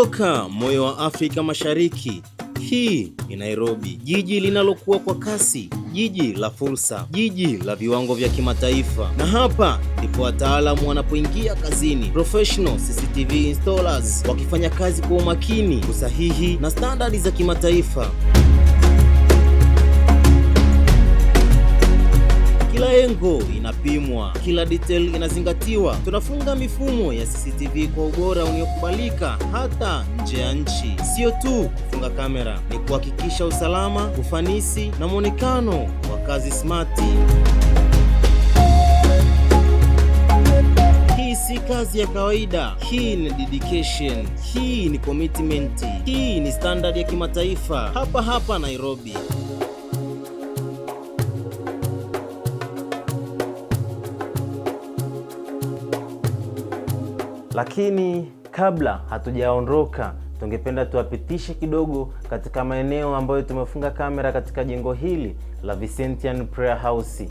Kutoka moyo wa Afrika Mashariki, hii ni Nairobi, jiji linalokuwa kwa kasi, jiji la fursa, jiji la viwango vya kimataifa. Na hapa ndipo wataalamu wanapoingia kazini, professional CCTV installers, wakifanya kazi kwa umakini, usahihi na standardi za kimataifa. Kila engo inapimwa, kila detail inazingatiwa. Tunafunga mifumo ya CCTV kwa ubora unaokubalika hata nje ya nchi. Sio tu kufunga kamera, ni kuhakikisha usalama, ufanisi na muonekano wa kazi smart. Hii si kazi ya kawaida, hii ni dedication, hii ni commitment, hii ni standard ya kimataifa hapa Nairobi. Lakini kabla hatujaondoka, tungependa tuwapitishe kidogo katika maeneo ambayo tumefunga kamera katika jengo hili la Vincentian Prayer House.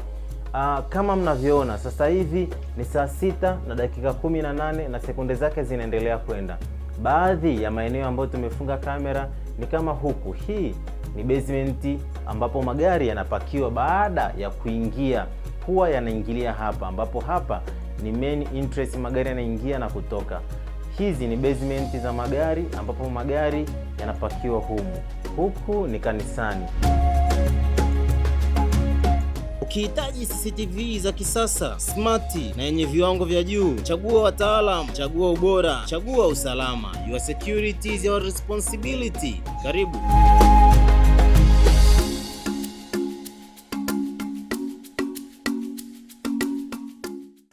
Kama mnavyoona sasa hivi ni saa 6:18 na sekunde zake zinaendelea kwenda. Baadhi ya maeneo ambayo tumefunga kamera ni kama huku. Hii ni basement ambapo magari yanapakiwa baada ya kuingia, huwa yanaingilia hapa, ambapo hapa ni main entrance, magari yanaingia na kutoka. Hizi ni basement za magari ambapo magari yanapakiwa humu. Huku ni kanisani. Ukihitaji CCTV za kisasa, smart na yenye viwango vya juu, chagua wataalamu, chagua ubora, chagua usalama. Your security is your responsibility. Karibu.